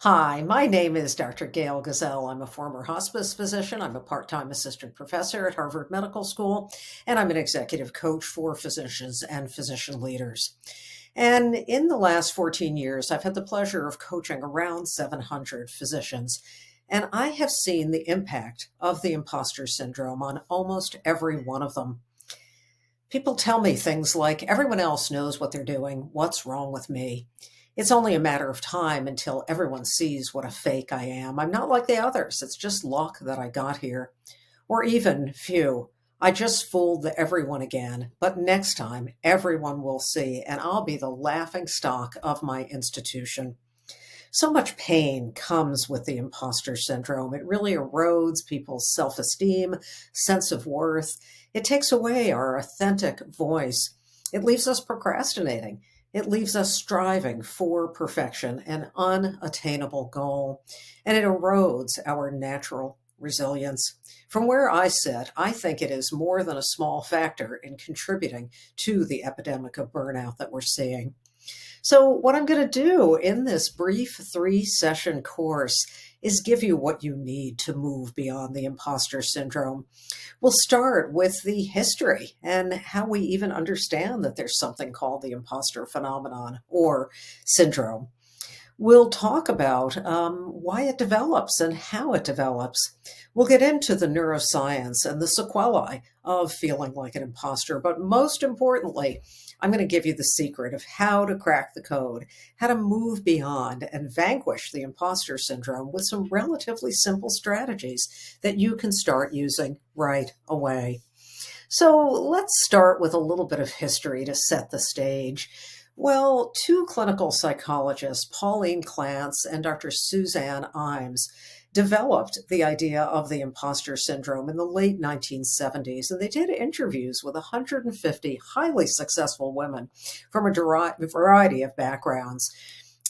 Hi, my name is Dr. Gail Gazelle. I'm a former hospice physician. I'm a part-time assistant professor at Harvard Medical School, and I'm an executive coach for physicians and physician leaders. And in the last 14 years, I've had the pleasure of coaching around 700 physicians, and I have seen the impact of the imposter syndrome on almost every one of them. People tell me things like, everyone else knows what they're doing. What's wrong with me? It's only a matter of time until everyone sees what a fake I am. I'm not like the others. It's just luck that I got here. Or even, phew, I just fooled everyone again. But next time, everyone will see, and I'll be the laughing stock of my institution. So much pain comes with the imposter syndrome. It really erodes people's self esteem, sense of worth. It takes away our authentic voice. It leaves us procrastinating. It leaves us striving for perfection, an unattainable goal, and it erodes our natural resilience. From where I sit, I think it is more than a small factor in contributing to the epidemic of burnout that we're seeing. So, what I'm going to do in this brief 3 session course is give you what you need to move beyond the imposter syndrome. We'll start with the history and how we even understand that there's something called the imposter phenomenon or syndrome. We'll talk about why it develops and how it develops. We'll get into the neuroscience and the sequelae of feeling like an imposter. But most importantly, I'm going to give you the secret of how to crack the code, how to move beyond and vanquish the imposter syndrome with some relatively simple strategies that you can start using right away. So let's start with a little bit of history to set the stage. Well, two clinical psychologists, Pauline Clance and Dr. Suzanne Imes, developed the idea of the imposter syndrome in the late 1970s, and they did interviews with 150 highly successful women from a variety of backgrounds.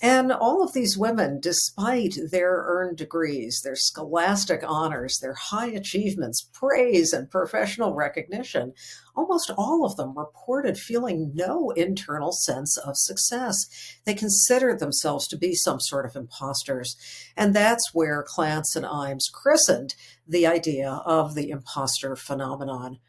And all of these women, despite their earned degrees, their scholastic honors, their high achievements, praise, and professional recognition, almost all of them reported feeling no internal sense of success. They considered themselves to be some sort of imposters. And that's where Clance and Imes christened the idea of the imposter phenomenon.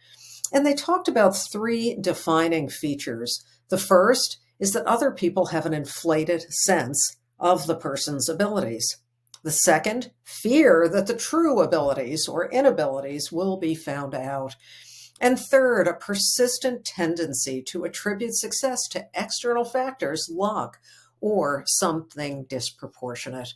And they talked about three defining features. The first is that other people have an inflated sense of the person's abilities. The second, fear that the true abilities or inabilities will be found out. And third, a persistent tendency to attribute success to external factors, luck, or something disproportionate.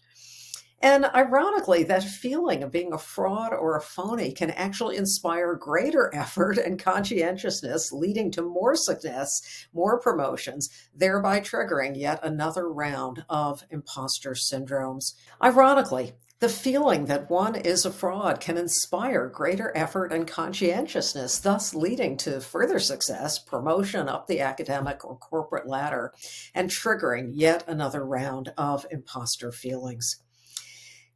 And ironically, that feeling of being a fraud or a phony can actually inspire greater effort and conscientiousness, leading to more success, more promotions, thereby triggering yet another round of imposter syndromes. Ironically, the feeling that one is a fraud can inspire greater effort and conscientiousness, thus leading to further success, promotion up the academic or corporate ladder, and triggering yet another round of imposter feelings.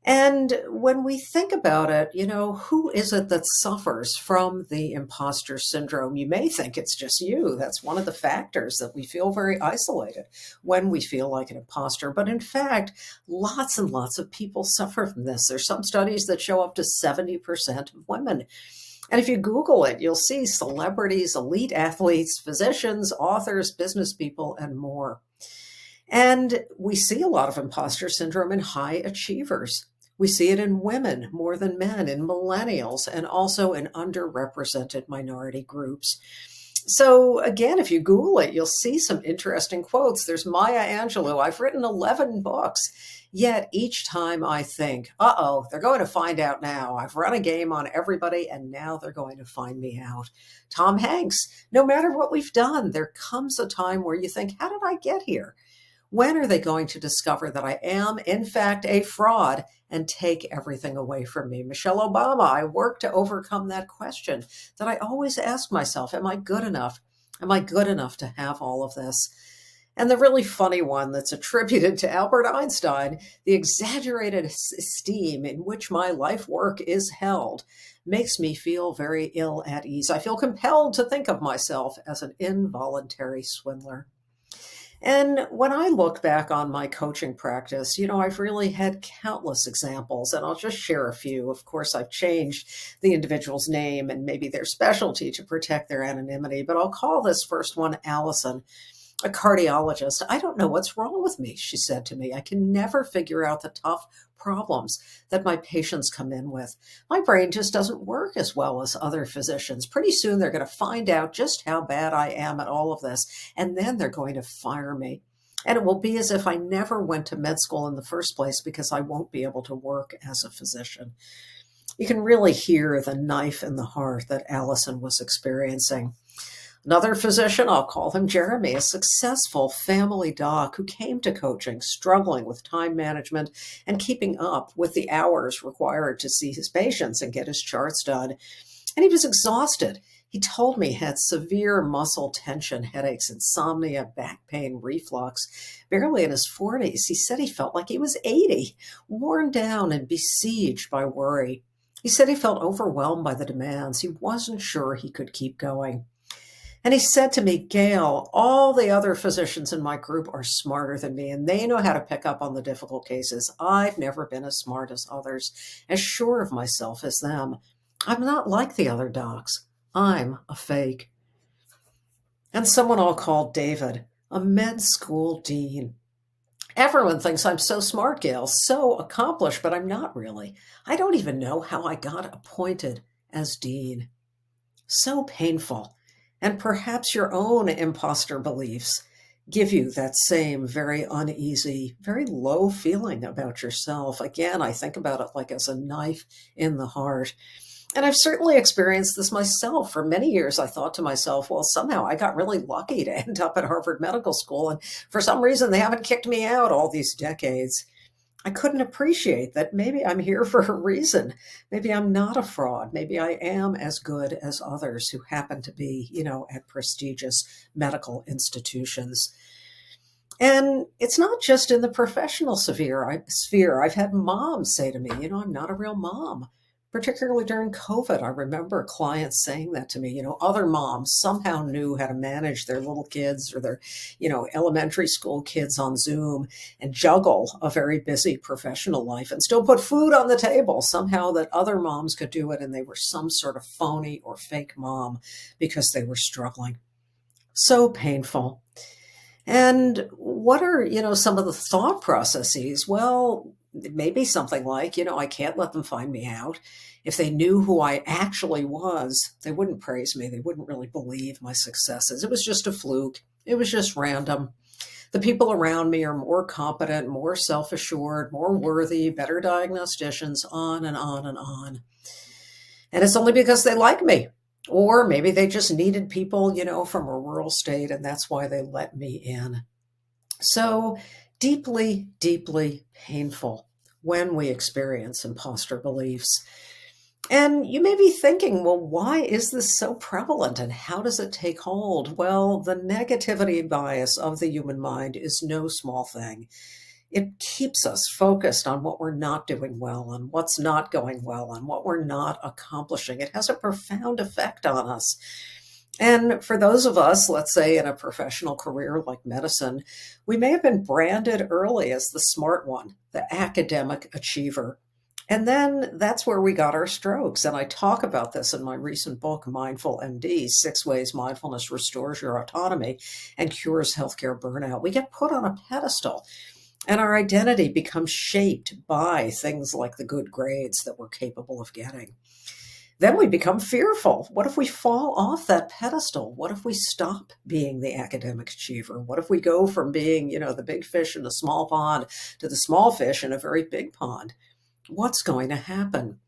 And when we think about it, who is it that suffers from the imposter syndrome? You may think it's just you. That's one of the factors that we feel very isolated when we feel like an imposter. But in fact, lots and lots of people suffer from this. There's some studies that show up to 70% of women. And if you Google it, you'll see celebrities, elite athletes, physicians, authors, business people, and more. And we see a lot of imposter syndrome in high achievers. We see it in women more than men, in millennials, and also in underrepresented minority groups. So again, if you Google it, you'll see some interesting quotes. There's Maya Angelou. I've written 11 books, yet each time I think, uh-oh, they're going to find out now. I've run a game on everybody, and now they're going to find me out. Tom Hanks, no matter what we've done, there comes a time where you think, how did I get here? When are they going to discover that I am, in fact, a fraud and take everything away from me? Michelle Obama, I work to overcome that question that I always ask myself, am I good enough? Am I good enough to have all of this? And the really funny one that's attributed to Albert Einstein, the exaggerated esteem in which my life work is held, makes me feel very ill at ease. I feel compelled to think of myself as an involuntary swindler. And when I look back on my coaching practice, I've really had countless examples, and I'll just share a few. Of course, I've changed the individual's name and maybe their specialty to protect their anonymity, but I'll call this first one Allison, a cardiologist. "I don't know what's wrong with me," she said to me. "I can never figure out the tough problems that my patients come in with. My brain just doesn't work as well as other physicians. Pretty soon they're going to find out just how bad I am at all of this, and then they're going to fire me. And it will be as if I never went to med school in the first place because I won't be able to work as a physician." You can really hear the knife in the heart that Allison was experiencing. Another physician, I'll call him Jeremy, a successful family doc who came to coaching struggling with time management and keeping up with the hours required to see his patients and get his charts done. And he was exhausted. He told me he had severe muscle tension, headaches, insomnia, back pain, reflux. Barely in his 40s, he said he felt like he was 80, worn down and besieged by worry. He said he felt overwhelmed by the demands. He wasn't sure he could keep going. And he said to me, "Gail, all the other physicians in my group are smarter than me, and they know how to pick up on the difficult cases. I've never been as smart as others, as sure of myself as them. I'm not like the other docs. I'm a fake." And someone I'll call David, a med school dean. "Everyone thinks I'm so smart, Gail, so accomplished, but I'm not really. I don't even know how I got appointed as dean." So painful. And perhaps your own imposter beliefs give you that same very uneasy, very low feeling about yourself. Again, I think about it like as a knife in the heart. And I've certainly experienced this myself. For many years, I thought to myself, well, somehow I got really lucky to end up at Harvard Medical School. And for some reason, they haven't kicked me out all these decades. I couldn't appreciate that maybe I'm here for a reason. Maybe I'm not a fraud. Maybe I am as good as others who happen to be, at prestigious medical institutions. And it's not just in the professional sphere. I've had moms say to me, "I'm not a real mom." Particularly during COVID, I remember clients saying that to me. Other moms somehow knew how to manage their little kids or their, elementary school kids on Zoom and juggle a very busy professional life and still put food on the table. Somehow that other moms could do it, and they were some sort of phony or fake mom because they were struggling. So painful. And what are, some of the thought processes? Well, maybe something like, "I can't let them find me out. If they knew who I actually was, they wouldn't praise me. They wouldn't really believe my successes. It was just a fluke. It was just random. The people around me are more competent, more self-assured, more worthy, better diagnosticians," on and on and on. And it's only because they like me. Or maybe they just needed people, from a rural state, and that's why they let me in. So deeply, deeply painful when we experience imposter beliefs. And you may be thinking, well, why is this so prevalent and how does it take hold? Well, the negativity bias of the human mind is no small thing. It keeps us focused on what we're not doing well, on what's not going well, on what we're not accomplishing. It has a profound effect on us. And for those of us, let's say in a professional career like medicine, we may have been branded early as the smart one, the academic achiever. And then that's where we got our strokes. And I talk about this in my recent book, Mindful MD, 6 Ways Mindfulness Restores Your Autonomy and Cures Healthcare Burnout. We get put on a pedestal, and our identity becomes shaped by things like the good grades that we're capable of getting. Then we become fearful. What if we fall off that pedestal? What if we stop being the academic achiever? What if we go from being, the big fish in a small pond to the small fish in a very big pond? What's going to happen?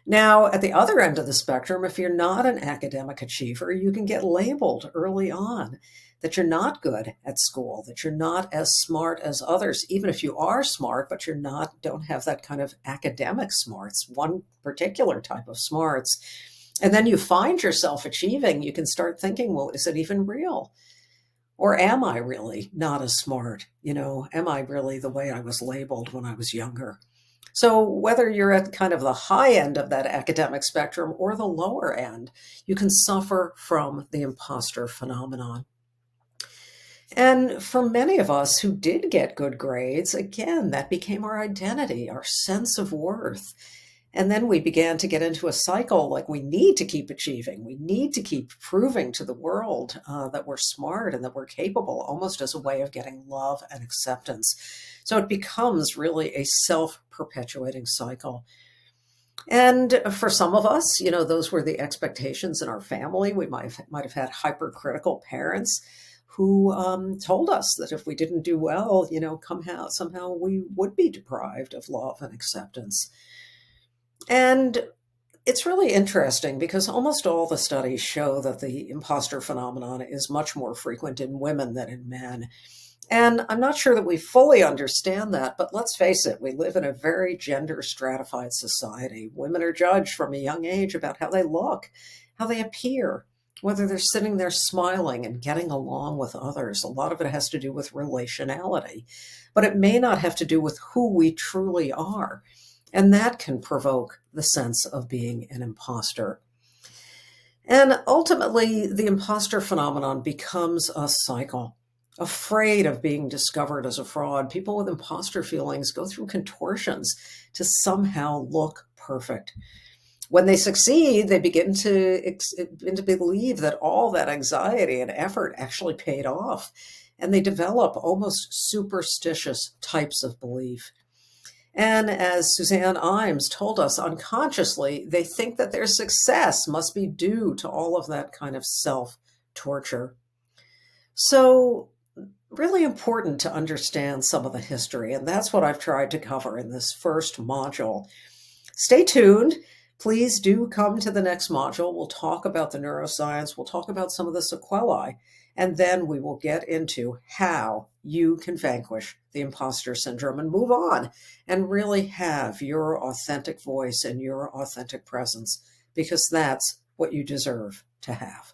Now, at the other end of the spectrum, if you're not an academic achiever, you can get labeled early on that you're not good at school, that you're not as smart as others, even if you are smart, but don't have that kind of academic smarts, one particular type of smarts. And then you find yourself achieving, you can start thinking, well, is it even real? Or am I really not as smart? Am I really the way I was labeled when I was younger? So whether you're at kind of the high end of that academic spectrum or the lower end, you can suffer from the imposter phenomenon. And for many of us who did get good grades, again, that became our identity, our sense of worth. And then we began to get into a cycle like we need to keep achieving. We need to keep proving to the world that we're smart and that we're capable, almost as a way of getting love and acceptance. So it becomes really a self perpetuating cycle. And for some of us, those were the expectations in our family. We might have had hypercritical parents who told us that if we didn't do well, somehow we would be deprived of love and acceptance. And it's really interesting because almost all the studies show that the imposter phenomenon is much more frequent in women than in men. And I'm not sure that we fully understand that, but let's face it, we live in a very gender stratified society. Women are judged from a young age about how they look, how they appear, whether they're sitting there smiling and getting along with others. A lot of it has to do with relationality, but it may not have to do with who we truly are. And that can provoke the sense of being an imposter. And ultimately, the imposter phenomenon becomes a cycle. Afraid of being discovered as a fraud, people with imposter feelings go through contortions to somehow look perfect. When they succeed, they begin to believe that all that anxiety and effort actually paid off, and they develop almost superstitious types of belief. And as Suzanne Imes told us, unconsciously, they think that their success must be due to all of that kind of self torture. So, really important to understand some of the history, and that's what I've tried to cover in this first module. Stay tuned. Please do come to the next module. We'll talk about the neuroscience, we'll talk about some of the sequelae, and then we will get into how you can vanquish the imposter syndrome and move on and really have your authentic voice and your authentic presence, because that's what you deserve to have.